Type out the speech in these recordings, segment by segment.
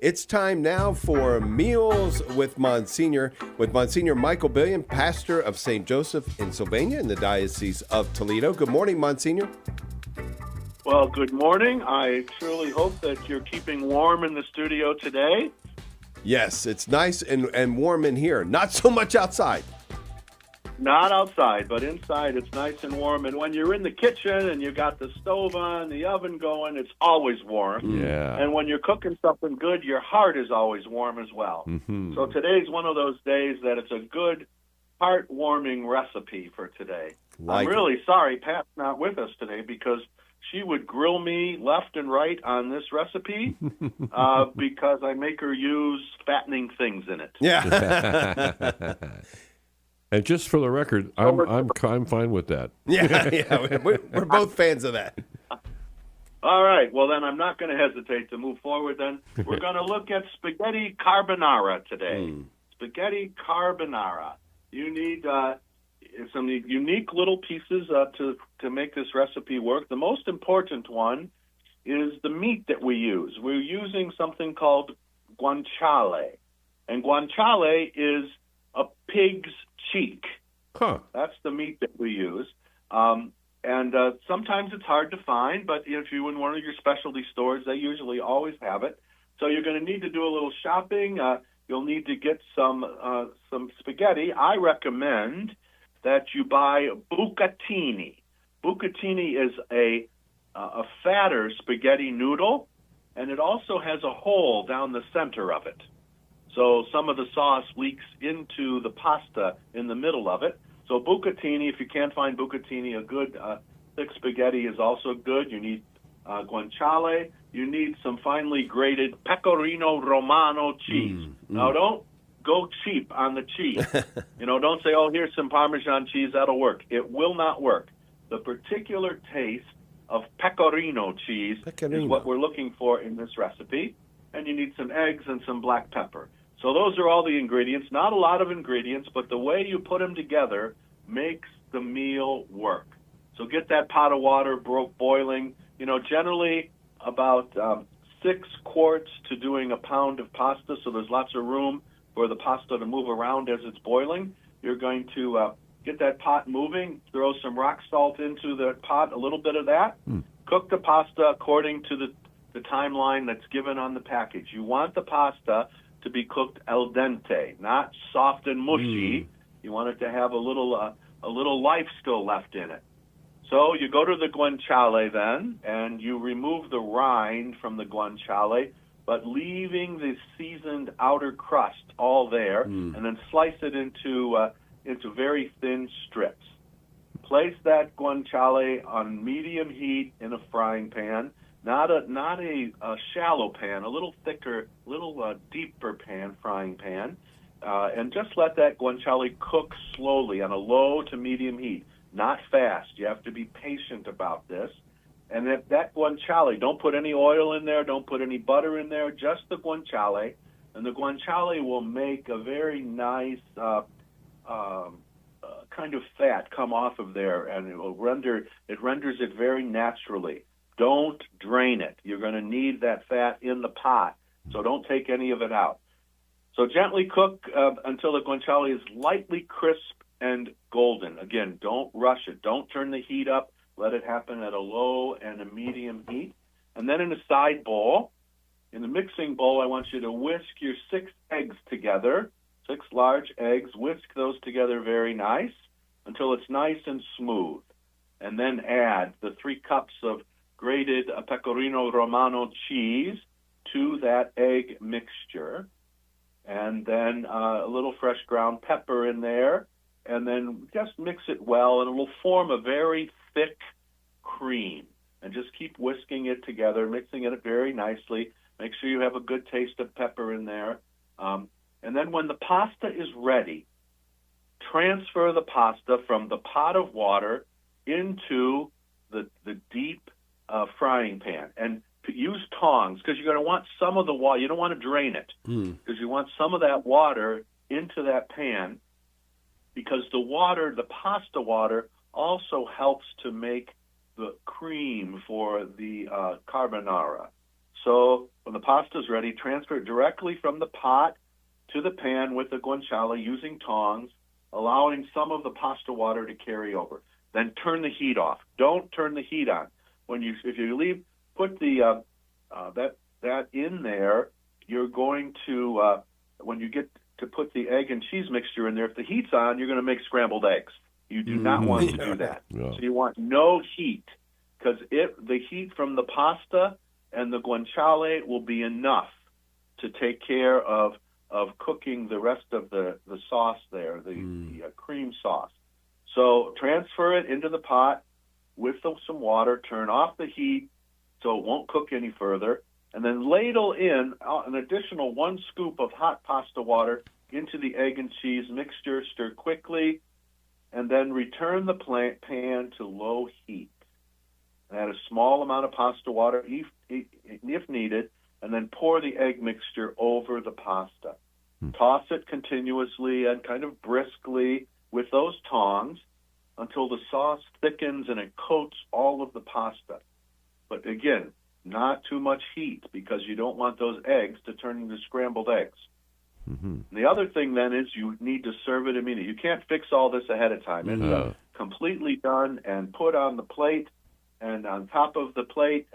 It's time now for Meals with Monsignor, Michael Billion, pastor of St. Joseph in Sylvania in the Diocese of Toledo. Good morning, Monsignor. Well, good morning. I truly hope that you're keeping warm in the studio today. Yes, it's nice and warm in here. Not so much outside. Not outside, but inside it's nice and warm. And when you're in the kitchen and you got the stove on, the oven going, it's always warm. Yeah. And when you're cooking something good, your heart is always warm as well. Mm-hmm. So today's one of those days that it's a good, heart-warming recipe for today. I'm really sorry Pat's not with us today because she would grill me left and right on this recipe because I make her use fattening things in it. Yeah. And just for the record, I'm fine with that. Yeah. We're both fans of that. All right. Well, then I'm not going to hesitate to move forward then. We're going to look at spaghetti carbonara today. Spaghetti carbonara. You need some unique little pieces to make this recipe work. The most important one is the meat that we use. We're using something called guanciale. And guanciale is a pig's cheek. Huh. That's the meat that we use. And sometimes it's hard to find, but if you're in one of your specialty stores, they usually always have it. So you're going to need to do a little shopping. You'll need to get some spaghetti. I recommend that you buy bucatini. Bucatini is a fatter spaghetti noodle, and it also has a hole down the center of it. So some of the sauce leaks into the pasta in the middle of it. So bucatini, if you can't find bucatini, a good thick spaghetti is also good. You need guanciale. You need some finely grated pecorino romano cheese. Now, don't go cheap on the cheese. Don't say, oh, here's some Parmesan cheese. That'll work. It will not work. The particular taste of pecorino cheese is what we're looking for in this recipe. And you need some eggs and some black pepper. So those are all the ingredients. Not a lot of ingredients, but the way you put them together makes the meal work. So get that pot of water boiling. Generally about 6 quarts to doing a pound of pasta, so there's lots of room for the pasta to move around as it's boiling. You're going to get that pot moving, throw some rock salt into the pot, a little bit of that. Cook the pasta according to the timeline that's given on the package. You want the pasta to be cooked al dente, not soft and mushy. You want it to have a little life still left in it. So you go to the guanciale then, and you remove the rind from the guanciale, but leaving the seasoned outer crust all there, and then slice it into very thin strips. Place that guanciale on medium heat in a frying pan. Not a shallow pan, a little thicker, deeper frying pan, and just let that guanciale cook slowly on a low to medium heat, not fast. You have to be patient about this. And that guanciale, don't put any oil in there, don't put any butter in there, just the guanciale, and the guanciale will make a very nice kind of fat come off of there, and it renders it very naturally. Don't drain it. You're going to need that fat in the pot, so don't take any of it out. So gently cook until the guanciale is lightly crisp and golden. Again, don't rush it. Don't turn the heat up. Let it happen at a low and a medium heat. And then in a side bowl, in the mixing bowl, I want you to whisk your 6 eggs together, 6 large eggs. Whisk those together very nice until it's nice and smooth. And then add the 3 cups of grated pecorino romano cheese to that egg mixture, and then a little fresh ground pepper in there, and then just mix it well, and it will form a very thick cream. And just keep whisking it together, mixing it very nicely. Make sure you have a good taste of pepper in there. And then when the pasta is ready, transfer the pasta from the pot of water into the deep frying pan, and use tongs because you're going to want some of the water. You don't want to drain it because you want some of that water into that pan, because the pasta water also helps to make the cream for the carbonara. So when the pasta is ready, transfer it directly from the pot to the pan with the guanciale using tongs, allowing some of the pasta water to carry over. Then turn the heat off. Don't turn the heat on. If you put the that in there, you're going to when you get to put the egg and cheese mixture in there, if the heat's on, you're going to make scrambled eggs. You do not want to do that. Yeah. So you want no heat, because the heat from the pasta and the guanciale will be enough to take care of cooking the rest of the sauce there, the cream sauce. So transfer it into the pot with some water, turn off the heat so it won't cook any further, and then ladle in an additional 1 scoop of hot pasta water into the egg and cheese mixture, stir quickly, and then return the pan to low heat. Add a small amount of pasta water if needed, and then pour the egg mixture over the pasta. Toss it continuously and kind of briskly with those tongs until the sauce thickens and it coats all of the pasta. But again, not too much heat, because you don't want those eggs to turn into scrambled eggs. The other thing then is you need to serve it immediately. You can't fix all this ahead of time. It's completely done and put on the plate. And on top of the plate,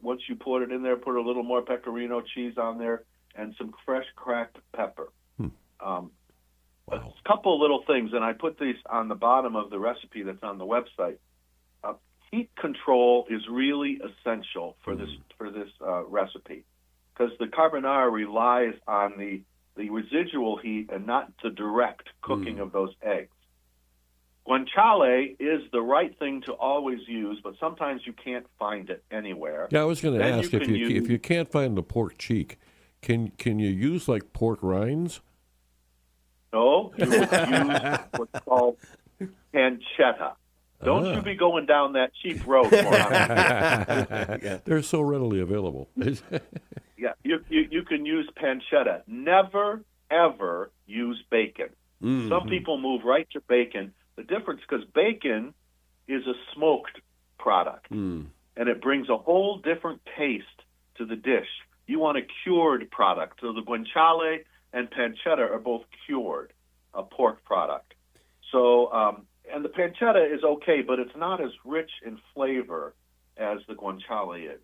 once you put it in there, put a little more pecorino cheese on there and some fresh cracked pepper. A couple of little things, and I put these on the bottom of the recipe that's on the website. Heat control is really essential for this recipe, because the carbonara relies on the residual heat and not the direct cooking of those eggs. Guanciale is the right thing to always use, but sometimes you can't find it anywhere. Yeah, I was going to ask, if you can't find the pork cheek, can you use like pork rinds? No, you would use what's called pancetta. Don't you be going down that cheap road, Moran. They're so readily available. Yeah, you can use pancetta. Never, ever use bacon. Some people move right to bacon. The difference, because bacon is a smoked product, and it brings a whole different taste to the dish. You want a cured product. So the guanciale and pancetta are both cured, a pork product. So, and the pancetta is okay, but it's not as rich in flavor as the guanciale is.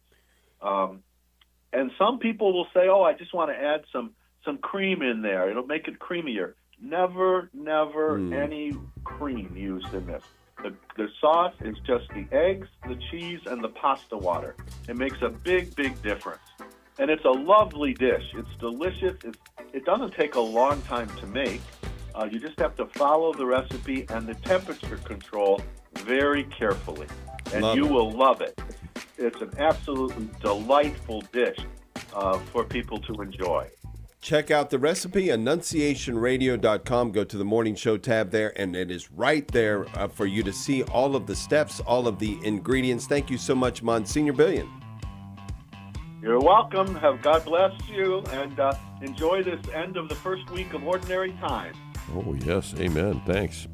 And some people will say, I just want to add some cream in there. It'll make it creamier. Never any cream used in this. The sauce is just the eggs, the cheese, and the pasta water. It makes a big, big difference. And it's a lovely dish. It's delicious. It doesn't take a long time to make. You just have to follow the recipe and the temperature control very carefully, and you will love it. It's an absolutely delightful dish for people to enjoy. Check out the recipe, annunciationradio.com. Go to the morning show tab there, and it is right there for you to see all of the steps, all of the ingredients. Thank you so much, Monsignor Billion. You're welcome. God bless you, and enjoy this end of the first week of Ordinary Time. Oh, yes. Amen. Thanks.